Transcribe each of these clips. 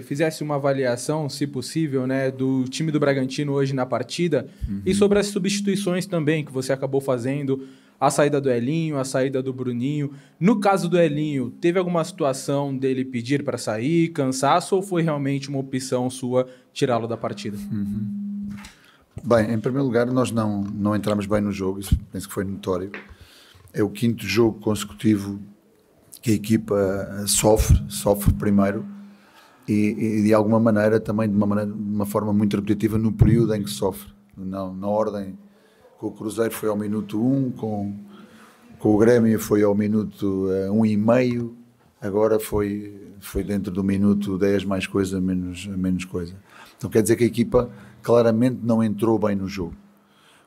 fizesse uma avaliação, se possível, né, do time do Bragantino hoje na partida e sobre as substituições também que você acabou fazendo, a saída do Elinho, a saída do Bruninho. No caso do Elinho, teve alguma situação dele pedir para sair, cansaço, ou foi realmente uma opção sua tirá-lo da partida? Bem, em primeiro lugar, nós não entramos bem no jogo, isso penso que foi notório. É o quinto jogo consecutivo que a equipa sofre primeiro e de alguma maneira também de uma forma muito repetitiva no período em que sofre. Na ordem, com o Cruzeiro foi ao minuto 1, com o Grêmio foi ao minuto 1,5, agora foi dentro do minuto 10 mais coisa, menos coisa. Então quer dizer que a equipa claramente não entrou bem no jogo.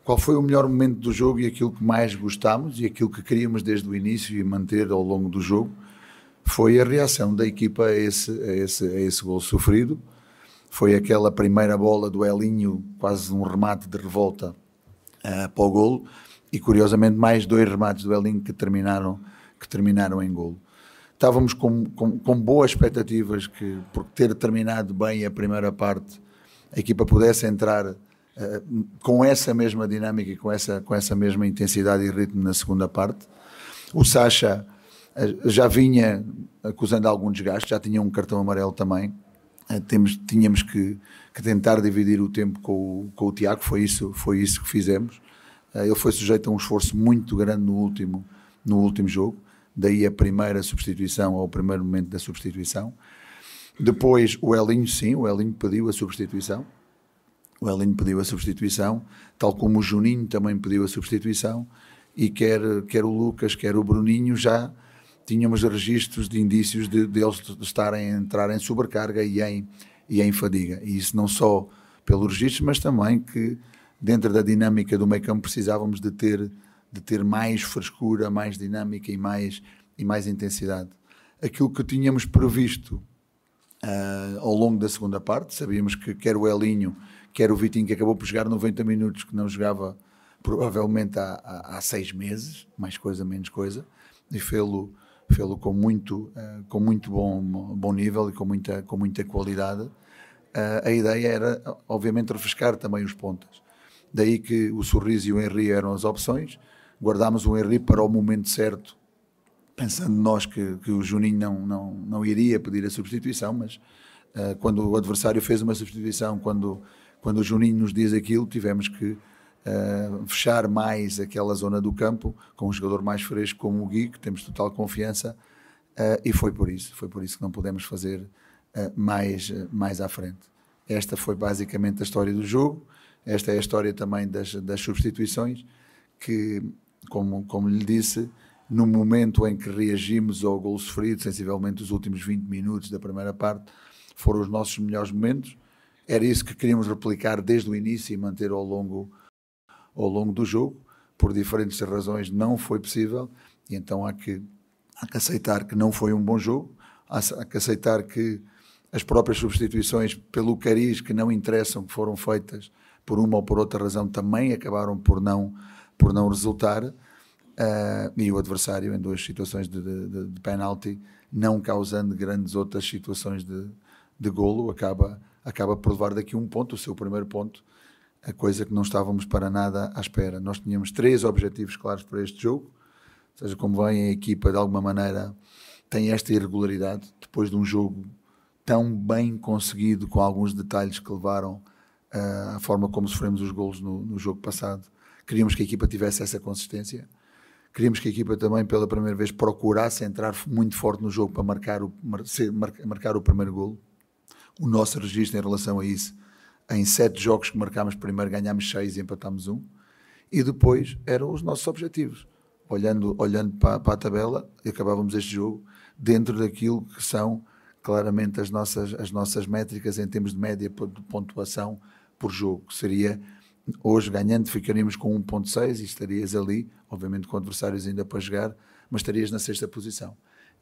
Qual foi o melhor momento do jogo e aquilo que mais gostámos e aquilo que queríamos desde o início e manter ao longo do jogo? Foi a reação da equipa a esse gol sofrido. Foi aquela primeira bola do Elinho, quase um remate de revolta para o golo, e curiosamente mais 2 remates do Elinho que terminaram em golo. Estávamos com boas expectativas que, por ter terminado bem a primeira parte, a equipa pudesse entrar com essa mesma dinâmica e com essa mesma intensidade e ritmo na segunda parte. O Sacha já vinha acusando algum desgaste, já tinha um cartão amarelo também. Tínhamos que tentar dividir o tempo com o Tiago, foi isso que fizemos. Ele foi sujeito a um esforço muito grande no último jogo, daí a primeira substituição, ou o primeiro momento da substituição. Depois o Elinho pediu a substituição. O Elinho pediu a substituição, tal como o Juninho também pediu a substituição, e quer o Lucas, quer o Bruninho já tínhamos registros de indícios de eles entrar em sobrecarga e em fadiga. E isso não só pelo registro, mas também que dentro da dinâmica do meio campo precisávamos de ter mais frescura, mais dinâmica e mais intensidade. Aquilo que tínhamos previsto ao longo da segunda parte, sabíamos que quer o Elinho, quer o Vitinho, que acabou por jogar 90 minutos, que não jogava provavelmente há 6 meses, mais coisa, menos coisa, e fê-lo com muito bom nível e com muita qualidade. A ideia era, obviamente, refrescar também os pontas. Daí que o Sorriso e o Henry eram as opções. Guardámos o Henry para o momento certo, pensando nós que o Juninho não iria pedir a substituição, mas quando o adversário fez uma substituição, quando o Juninho nos diz aquilo, tivemos que fechar mais aquela zona do campo com um jogador mais fresco como o Gui, que temos total confiança, e foi por isso que não pudemos fazer mais à frente. Esta foi basicamente a história do jogo. Esta é a história também das substituições, que, como lhe disse, no momento em que reagimos ao gol sofrido, sensivelmente os últimos 20 minutos da primeira parte, foram os nossos melhores momentos. Era isso que queríamos replicar desde o início e manter ao longo do jogo. Por diferentes razões não foi possível, e então há que aceitar que não foi um bom jogo, há que aceitar que as próprias substituições, pelo cariz que não interessam, que foram feitas por uma ou por outra razão, também acabaram por não resultar, e o adversário em 2 situações de penalti, não causando grandes outras situações de golo, acaba por levar daqui um ponto, o seu primeiro ponto, a coisa que não estávamos para nada à espera. Nós tínhamos 3 objetivos claros para este jogo, ou seja, como vem a equipa de alguma maneira tem esta irregularidade, depois de um jogo tão bem conseguido, com alguns detalhes que levaram a forma como sofremos os golos no jogo passado. Queríamos que a equipa tivesse essa consistência, queríamos que a equipa também pela primeira vez procurasse entrar muito forte no jogo para marcar o primeiro golo. O nosso registro em relação a isso, em 7 jogos que marcámos primeiro, ganhámos 6 e empatámos 1, e depois eram os nossos objetivos. Olhando para a tabela, acabávamos este jogo dentro daquilo que são claramente as nossas métricas em termos de média de pontuação por jogo. Seria, hoje ganhando, ficaríamos com 1.6 e estarias ali, obviamente com adversários ainda para jogar, mas estarias na 6ª posição.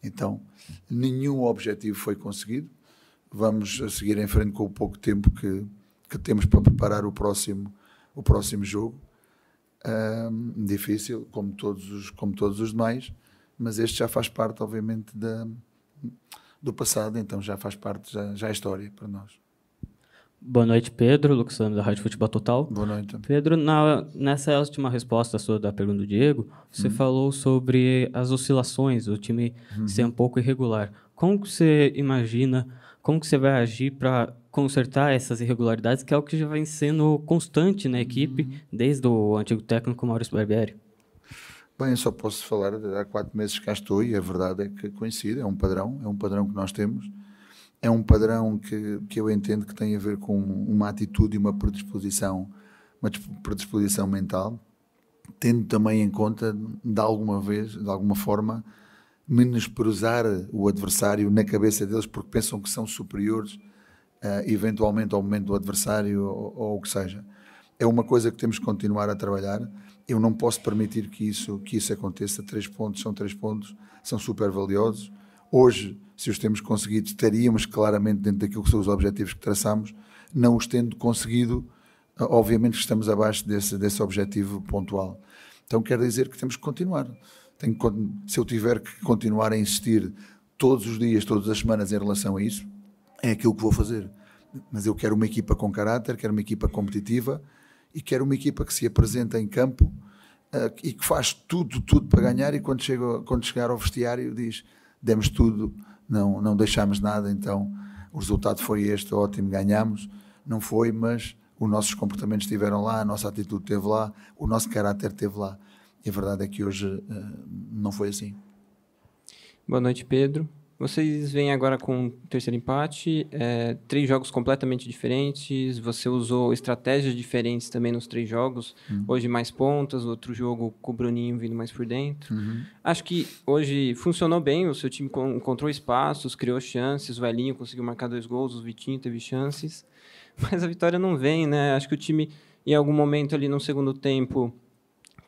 Então, nenhum objetivo foi conseguido. Vamos seguir em frente com o pouco tempo que temos para preparar o próximo jogo. Difícil, como todos os demais, mas este já faz parte, obviamente, do passado, então já faz parte, já é história para nós. Boa noite, Pedro. Lucas Sandro, da Rádio Futebol Total. Boa noite. Pedro, nessa última resposta sua da pergunta do Diego, você falou sobre as oscilações, o time ser um pouco irregular. Como que você imagina, como que você vai agir para consertar essas irregularidades, que é o que já vem sendo constante na equipe, desde o antigo técnico Maurício Barbieri? Bem, eu só posso falar, há 4 meses que cá estou e a verdade é que coincide, é um padrão que nós temos. É um padrão que eu entendo que tem a ver com uma atitude e uma predisposição mental, tendo também em conta, de alguma forma, menosprezar o adversário na cabeça deles, porque pensam que são superiores, eventualmente, ao momento do adversário ou o que seja. É uma coisa que temos que continuar a trabalhar. Eu não posso permitir que isso aconteça. 3 pontos são 3 pontos, são super valiosos. Hoje, se os temos conseguido, estaríamos claramente dentro daquilo que são os objetivos que traçamos. Não os tendo conseguido, obviamente que estamos abaixo desse objetivo pontual. Então quer dizer que temos que continuar. Se eu tiver que continuar a insistir todos os dias, todas as semanas em relação a isso, é aquilo que vou fazer. Mas eu quero uma equipa com caráter, quero uma equipa competitiva e quero uma equipa que se apresenta em campo e que faz tudo para ganhar, e quando chegar ao vestiário diz: demos tudo, não deixámos nada, então o resultado foi este, ótimo, ganhamos. Não foi, mas os nossos comportamentos estiveram lá, a nossa atitude esteve lá, o nosso caráter esteve lá. E a verdade é que hoje não foi assim. Boa noite, Pedro. Vocês vêm agora com o terceiro empate, 3 jogos completamente diferentes, você usou estratégias diferentes também nos 3 jogos, hoje mais pontas, outro jogo com o Bruninho vindo mais por dentro. Acho que hoje funcionou bem, o seu time encontrou espaços, criou chances, o Elinho conseguiu marcar 2 gols, o Vitinho teve chances, mas a vitória não vem, né? Acho que o time, em algum momento ali no segundo tempo,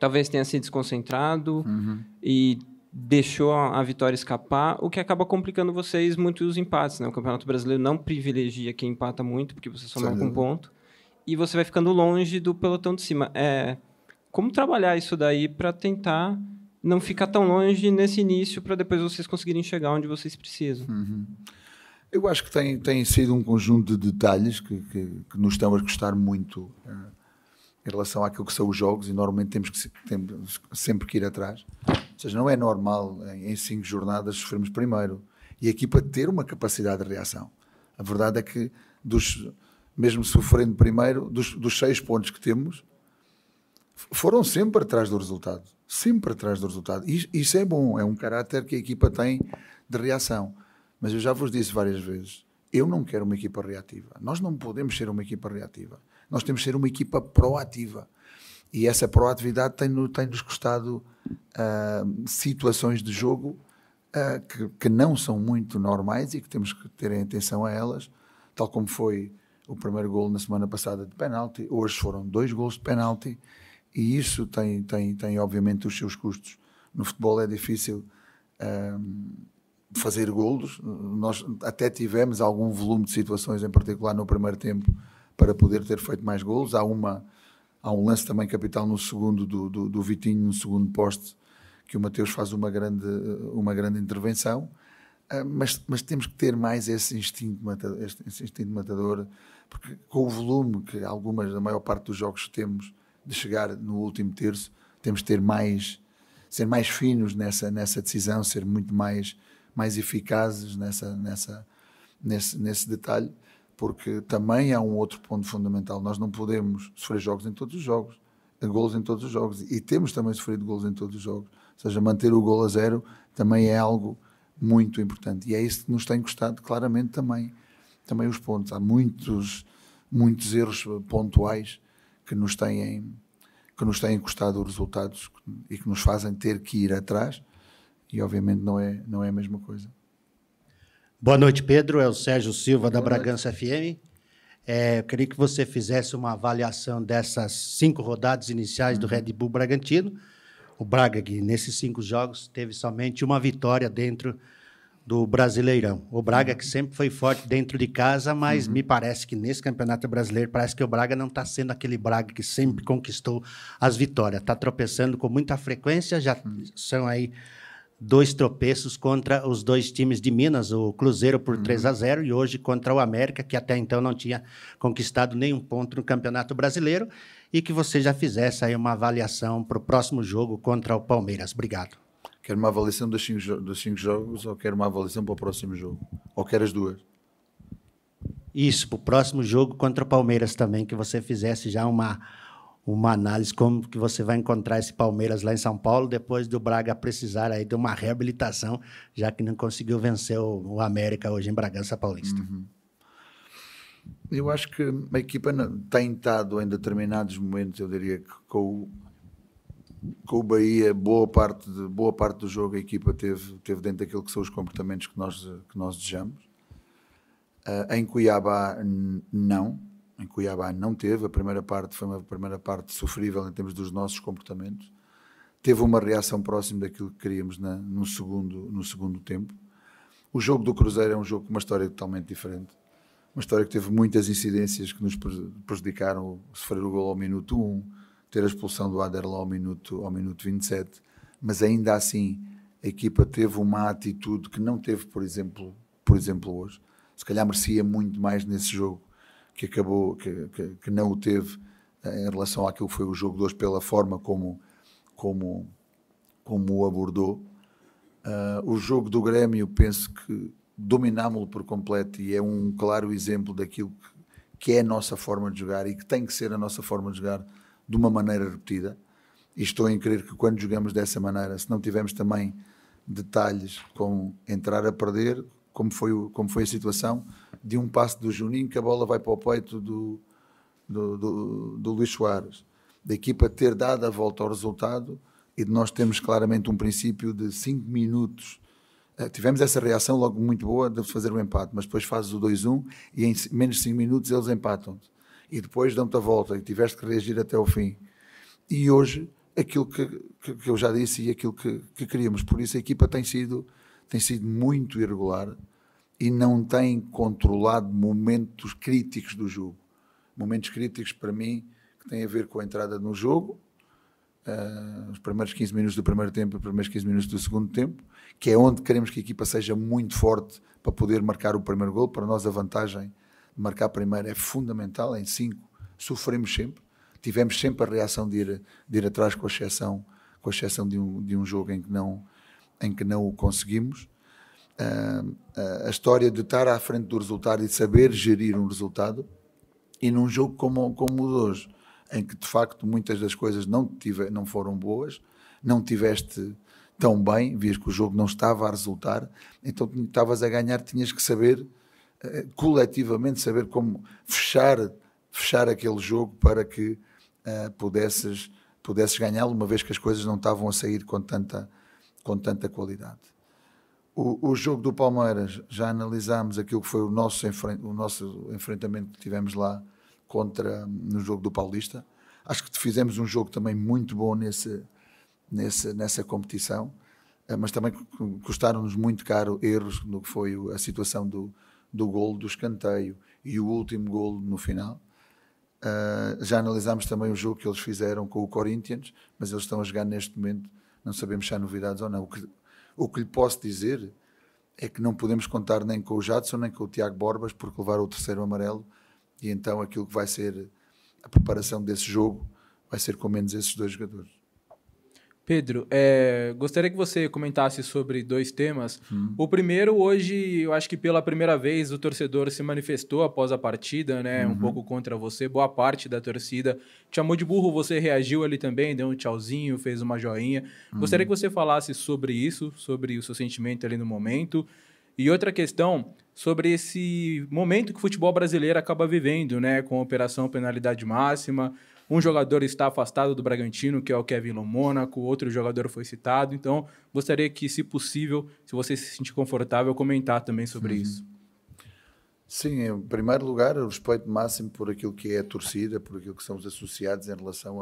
talvez tenha se desconcentrado e deixou a vitória escapar, o que acaba complicando vocês muito os empates, né? O Campeonato Brasileiro não privilegia quem empata muito, porque você só marca um ponto, e você vai ficando longe do pelotão de cima. Como trabalhar isso daí para tentar não ficar tão longe nesse início, para depois vocês conseguirem chegar onde vocês precisam? Eu acho que tem sido um conjunto de detalhes que nos estão a custar muito em relação àquilo que são os jogos, e normalmente temos sempre que ir atrás. Ou seja, não é normal em 5 jornadas sofrermos primeiro e a equipa ter uma capacidade de reação. A verdade é que, mesmo sofrendo primeiro, dos 6 pontos que temos, foram sempre atrás do resultado. Sempre atrás do resultado. Isso é bom, é um caráter que a equipa tem de reação. Mas eu já vos disse várias vezes, eu não quero uma equipa reativa. Nós não podemos ser uma equipa reativa. Nós temos que ser uma equipa proativa. E essa proatividade tem-nos custado situações de jogo que não são muito normais e que temos que ter atenção a elas, tal como foi o primeiro golo na semana passada de penalti. Hoje foram 2 golos de penalti e isso tem obviamente os seus custos. No futebol é difícil fazer golos. Nós até tivemos algum volume de situações, em particular no primeiro tempo, para poder ter feito mais golos. Há um lance também capital no segundo do Vitinho, no segundo poste, que o Mateus faz uma grande intervenção, mas temos que ter mais esse instinto matador, porque com o volume que da maior parte dos jogos temos de chegar no último terço, temos que ser mais finos nessa decisão, ser muito mais eficazes nesse detalhe, porque também há um outro ponto fundamental. Nós não podemos sofrer golos em todos os jogos, e temos também sofrido golos em todos os jogos. Ou seja, manter o golo a 0 também é algo muito importante, e é isso que nos tem custado claramente também os pontos. Há muitos erros pontuais que nos têm custado os resultados e que nos fazem ter que ir atrás, e obviamente não é a mesma coisa. Boa noite, Pedro. É o Sérgio Silva, da Bragança FM. Eu queria que você fizesse uma avaliação dessas 5 rodadas iniciais do Red Bull Bragantino. O Braga, que nesses 5 jogos, teve somente uma vitória dentro do Brasileirão. O Braga, que sempre foi forte dentro de casa, mas me parece que nesse Campeonato Brasileiro, parece que o Braga não está sendo aquele Braga que sempre conquistou as vitórias. Está tropeçando com muita frequência, já são aí 2 tropeços contra os 2 times de Minas, o Cruzeiro por 3-0 e hoje contra o América, que até então não tinha conquistado nenhum ponto no Campeonato Brasileiro, e que você já fizesse aí uma avaliação para o próximo jogo contra o Palmeiras. Obrigado. Quer uma avaliação dos 5 jogos ou quer uma avaliação para o próximo jogo? Ou quer as duas? Isso, para o próximo jogo contra o Palmeiras também, que você fizesse já uma análise como que você vai encontrar esse Palmeiras lá em São Paulo, depois do Braga precisar aí de uma reabilitação, já que não conseguiu vencer o América hoje em Bragança Paulista. Eu acho que a equipa tem estado em determinados momentos, eu diria que com o Bahia, boa parte do jogo a equipa teve dentro daquilo que são os comportamentos que nós desejamos. Em Cuiabá não teve. A primeira parte foi uma primeira parte sofrível em termos dos nossos comportamentos. Teve uma reação próxima daquilo que queríamos no segundo tempo. O jogo do Cruzeiro é um jogo com uma história totalmente diferente. Uma história que teve muitas incidências que nos prejudicaram: sofrer o gol ao minuto 1, ter a expulsão do Aderlan ao minuto 27, mas ainda assim a equipa teve uma atitude que não teve, por exemplo hoje. Se calhar merecia muito mais nesse jogo, que acabou, que não o teve em relação àquilo que foi o jogo de hoje, pela forma como o abordou. O jogo do Grêmio, penso que dominámo-lo por completo, e é um claro exemplo daquilo que é a nossa forma de jogar e que tem que ser a nossa forma de jogar de uma maneira repetida. E estou em crer que quando jogamos dessa maneira, se não tivermos também detalhes como entrar a perder, como foi a situação de um passe do Juninho, que a bola vai para o peito do Luís Soares, da equipa ter dado a volta ao resultado e de nós termos claramente um princípio de 5 minutos. Tivemos essa reação logo muito boa de fazer o empate, mas depois fazes o 2-1 e em menos de 5 minutos eles empatam e depois dão-te a volta e tiveste que reagir até ao fim. E hoje, aquilo que eu já disse e aquilo que queríamos, por isso a equipa tem sido muito irregular e não tem controlado momentos críticos do jogo. Momentos críticos para mim que têm a ver com a entrada no jogo, os primeiros 15 minutos do primeiro tempo e os primeiros 15 minutos do segundo tempo, que é onde queremos que a equipa seja muito forte para poder marcar o primeiro gol. Para nós a vantagem de marcar primeiro é fundamental. Em 5 sofremos sempre, tivemos sempre a reação de ir atrás, com exceção de um jogo em que não o conseguimos. A história de estar à frente do resultado e de saber gerir um resultado, e num jogo como o de hoje, em que de facto muitas das coisas não foram boas, não tiveste tão bem, vias que o jogo não estava a resultar, então estavas a ganhar, tinhas que saber coletivamente saber como fechar aquele jogo para que pudesses ganhá-lo, uma vez que as coisas não estavam a sair com tanta qualidade. O jogo do Palmeiras, já analisámos aquilo que foi o nosso enfrentamento que tivemos lá no jogo do Paulista. Acho que fizemos um jogo também muito bom nessa competição, mas também custaram-nos muito caro erros no que foi a situação do golo, do escanteio e o último golo no final. Já analisámos também o jogo que eles fizeram com o Corinthians, mas eles estão a jogar neste momento, não sabemos se há novidades ou não. O que lhe posso dizer é que não podemos contar nem com o Jadson nem com o Tiago Borbas, porque levaram o terceiro amarelo, e então aquilo que vai ser a preparação desse jogo vai ser com menos esses 2 jogadores. Pedro, gostaria que você comentasse sobre 2 temas. O primeiro, hoje, eu acho que pela primeira vez o torcedor se manifestou após a partida, né, um pouco contra você. Boa parte da torcida te chamou de burro, você reagiu ali também, deu um tchauzinho, fez uma joinha. Gostaria que você falasse sobre isso, sobre o seu sentimento ali no momento. E outra questão, sobre esse momento que o futebol brasileiro acaba vivendo, né, com a operação penalidade máxima. Um jogador está afastado do Bragantino, que é o Kevin Lomônaco, outro jogador foi citado. Então, gostaria que, se possível, se você se sentir confortável, comentar também sobre isso. Sim, em primeiro lugar, o respeito máximo por aquilo que é a torcida, por aquilo que são os associados em relação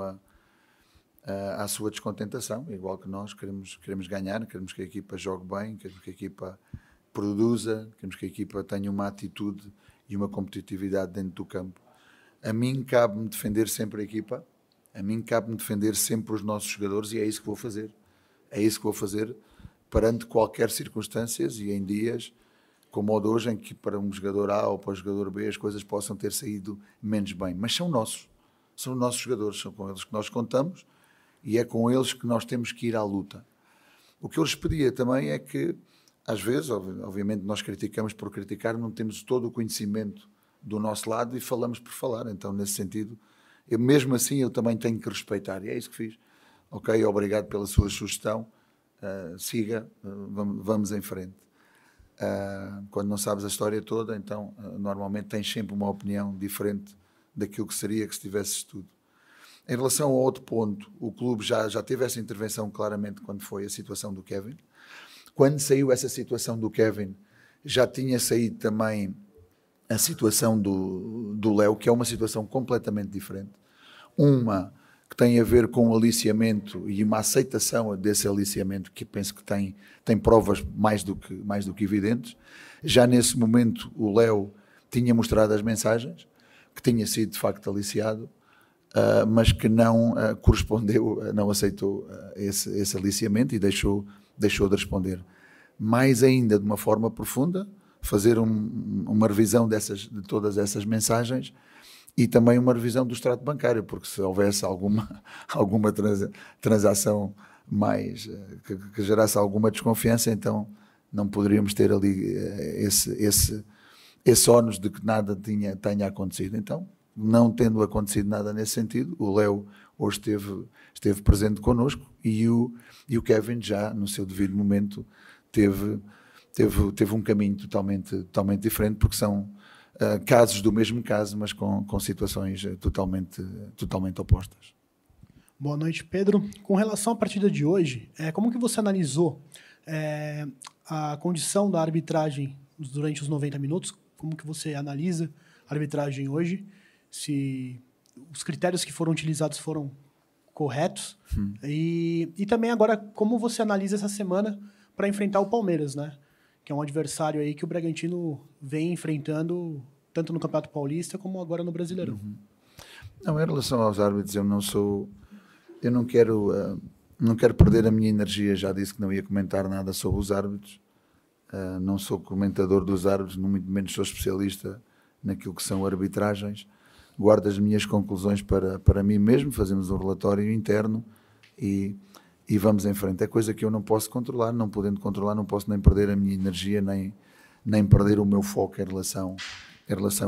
à sua descontentação. Igual que nós queremos ganhar, queremos que a equipa jogue bem, queremos que a equipa produza, queremos que a equipa tenha uma atitude e uma competitividade dentro do campo. A mim cabe-me defender sempre a equipa, a mim cabe-me defender sempre os nossos jogadores, e é isso que vou fazer. É isso que vou fazer perante qualquer circunstâncias e em dias como o de hoje, em que para um jogador A ou para o jogador B as coisas possam ter saído menos bem. Mas são nossos jogadores, são com eles que nós contamos e é com eles que nós temos que ir à luta. O que eu lhes pedia também é que, às vezes, obviamente nós criticamos por criticar, não temos todo o conhecimento do nosso lado e falamos por falar. Então, nesse sentido, mesmo assim eu também tenho que respeitar. E é isso que fiz. Ok, obrigado pela sua sugestão. Siga, vamos em frente. Quando não sabes a história toda, então normalmente tens sempre uma opinião diferente daquilo que seria que se tivesses tudo. Em relação a outro ponto, o clube já teve essa intervenção claramente quando foi a situação do Kevin. Quando saiu essa situação do Kevin, já tinha saído também a situação do Léo, que é uma situação completamente diferente. Uma que tem a ver com o aliciamento e uma aceitação desse aliciamento, que penso que tem provas mais do que evidentes. Já nesse momento o Léo tinha mostrado as mensagens, que tinha sido de facto aliciado, mas que não correspondeu, não aceitou esse aliciamento e deixou de responder. Mais ainda, de uma forma profunda, fazer uma revisão de todas essas mensagens e também uma revisão do extrato bancário, porque se houvesse alguma transação mais que gerasse alguma desconfiança, então não poderíamos ter ali esse ónus de que nada tenha acontecido. Então, não tendo acontecido nada nesse sentido, o Léo hoje esteve presente connosco e o Kevin já, no seu devido momento, teve um caminho totalmente diferente, porque são casos do mesmo caso, mas com situações totalmente opostas. Boa noite, Pedro. Com relação à partida de hoje, como que você analisou a condição da arbitragem durante os 90 minutos? Como que você analisa a arbitragem hoje? Se os critérios que foram utilizados foram corretos? E também agora, como você analisa essa semana para enfrentar o Palmeiras, né? Que é um adversário aí que o Bragantino vem enfrentando tanto no Campeonato Paulista como agora no Brasileirão. Não, em relação aos árbitros, eu não quero perder a minha energia. Já disse que não ia comentar nada sobre os árbitros. Não sou comentador dos árbitros, muito menos sou especialista naquilo que são arbitragens. Guardo as minhas conclusões para mim mesmo, fazemos um relatório interno e vamos em frente. É coisa que eu não posso controlar, não podendo controlar, não posso nem perder a minha energia, nem perder o meu foco em relação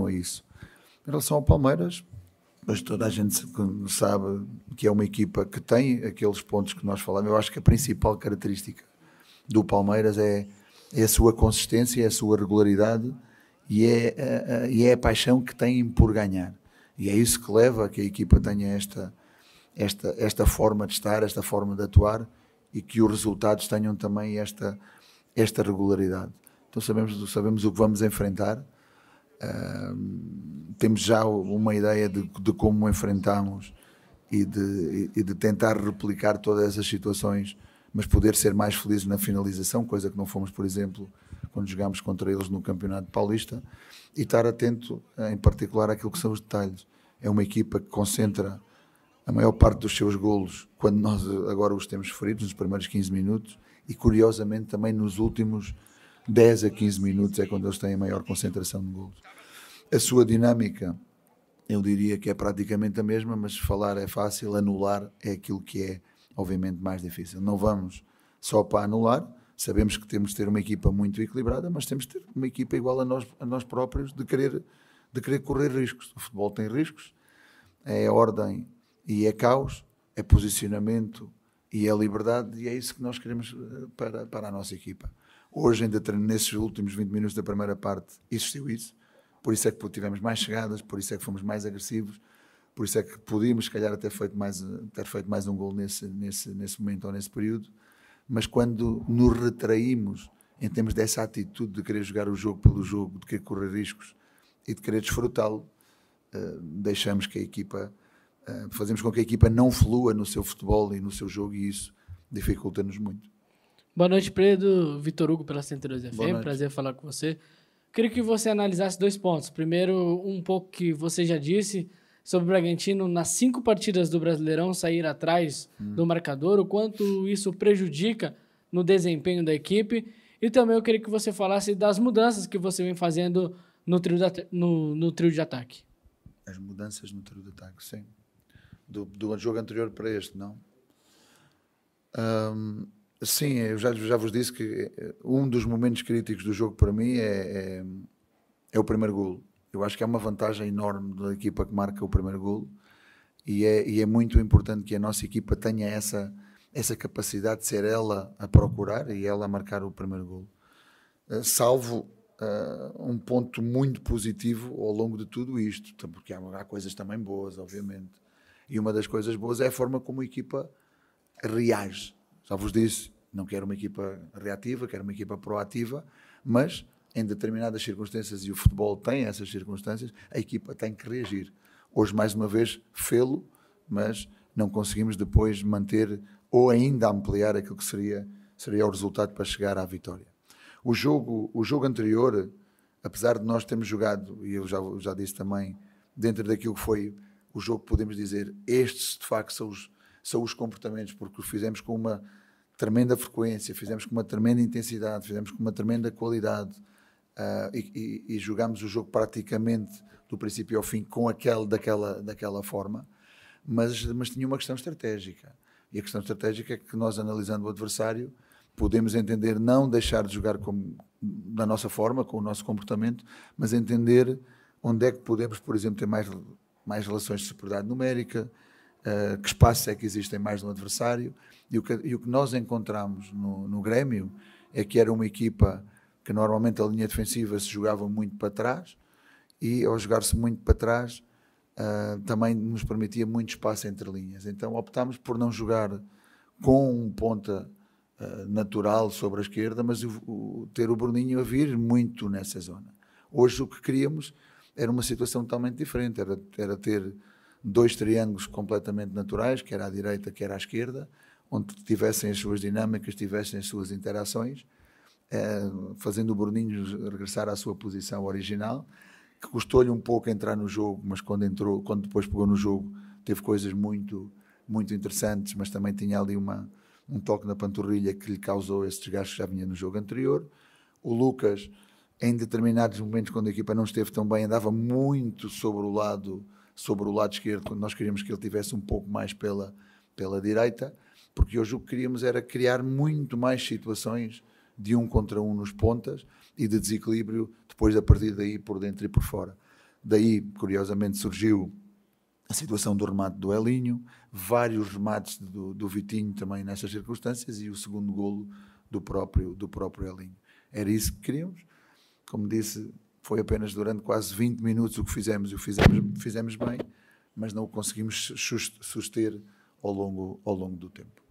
a isso. Em relação ao Palmeiras, mas toda a gente sabe que é uma equipa que tem aqueles pontos que nós falamos. Eu acho que a principal característica do Palmeiras é a sua consistência, é a sua regularidade e é a paixão que têm por ganhar. E é isso que leva a que a equipa tenha esta forma de estar, esta forma de atuar e que os resultados tenham também esta regularidade. Então sabemos o que vamos enfrentar, temos já uma ideia de como enfrentamos e de tentar replicar todas essas situações, mas poder ser mais felizes na finalização, coisa que não fomos, por exemplo, quando jogámos contra eles no Campeonato Paulista, e estar atento, em particular, àquilo que são os detalhes. É uma equipa que concentra a maior parte dos seus golos quando nós agora os temos feridos, nos primeiros 15 minutos, e curiosamente também nos últimos 10 a 15 minutos é quando eles têm a maior concentração de golos. A sua dinâmica, eu diria que é praticamente a mesma, mas falar é fácil, anular é aquilo que é, obviamente, mais difícil. Não vamos só para anular, sabemos que temos de ter uma equipa muito equilibrada, mas temos de ter uma equipa igual a nós próprios, de querer correr riscos. O futebol tem riscos, é ordem e é caos, é posicionamento e é liberdade, e é isso que nós queremos para a nossa equipa. Hoje, ainda nesses últimos 20 minutos da primeira parte, existiu isso, por isso é que tivemos mais chegadas, por isso é que fomos mais agressivos, por isso é que podíamos, se calhar, ter feito mais um gol nesse momento ou nesse período, mas quando nos retraímos em termos dessa atitude de querer jogar o jogo pelo jogo, de querer correr riscos e de querer desfrutá-lo, deixamos que a equipa, fazemos com que a equipa não flua no seu futebol e no seu jogo, e isso dificulta-nos muito. Boa noite, Pedro. Vitor Hugo pela 102 FM, prazer falar com você. Queria que você analisasse 2 pontos. Primeiro, um pouco que você já disse sobre o Bragantino, nas 5 partidas do Brasileirão, sair atrás do marcador, o quanto isso prejudica no desempenho da equipe. E também eu queria que você falasse das mudanças que você vem fazendo no trio de ataque. As mudanças no trio de ataque, sim. Do jogo anterior para este, não? Sim, eu já vos disse que um dos momentos críticos do jogo para mim é o primeiro golo. Eu acho que é uma vantagem enorme da equipa que marca o primeiro golo e é muito importante que a nossa equipa tenha essa capacidade de ser ela a procurar e ela a marcar o primeiro golo. Salvo um ponto muito positivo ao longo de tudo isto, porque há coisas também boas, obviamente. E uma das coisas boas é a forma como a equipa reage. Já vos disse, não quero uma equipa reativa, quero uma equipa proativa, mas em determinadas circunstâncias, e o futebol tem essas circunstâncias, a equipa tem que reagir. Hoje, mais uma vez, fê-lo, mas não conseguimos depois manter ou ainda ampliar aquilo que seria o resultado para chegar à vitória. O jogo anterior, apesar de nós termos jogado, e eu já disse também, dentro daquilo que foi o jogo, podemos dizer, estes de facto são os comportamentos, porque os fizemos com uma tremenda frequência, fizemos com uma tremenda intensidade, fizemos com uma tremenda qualidade e jogámos o jogo praticamente do princípio ao fim com daquela forma, mas tinha uma questão estratégica. E a questão estratégica é que nós, analisando o adversário, podemos entender não deixar de jogar da nossa forma, com o nosso comportamento, mas entender onde é que podemos, por exemplo, ter mais relações de superioridade numérica, que espaços é que existem mais no adversário. E o que nós encontramos no Grêmio é que era uma equipa que normalmente a linha defensiva se jogava muito para trás e ao jogar-se muito para trás também nos permitia muito espaço entre linhas. Então optámos por não jogar com um ponta natural sobre a esquerda, mas ter o Bruninho a vir muito nessa zona. Hoje o que queríamos era uma situação totalmente diferente, era ter dois triângulos completamente naturais, quer à direita, quer à esquerda, onde tivessem as suas dinâmicas, tivessem as suas interações, fazendo o Bruninho regressar à sua posição original, que custou-lhe um pouco entrar no jogo, mas quando depois pegou no jogo, teve coisas muito, muito interessantes, mas também tinha ali um toque na panturrilha que lhe causou esse desgaste que já vinha no jogo anterior. O Lucas, em determinados momentos, quando a equipa não esteve tão bem, andava muito sobre o lado esquerdo, quando nós queríamos que ele tivesse um pouco mais pela direita, porque hoje o que queríamos era criar muito mais situações de 1 contra 1 nos pontas e de desequilíbrio depois a partir daí por dentro e por fora. Daí, curiosamente, surgiu a situação do remate do Elinho, vários remates do Vitinho também nessas circunstâncias e o segundo golo do próprio Elinho. Era isso que queríamos. Como disse, foi apenas durante quase 20 minutos o que fizemos e o fizemos bem, mas não o conseguimos suster ao longo do tempo.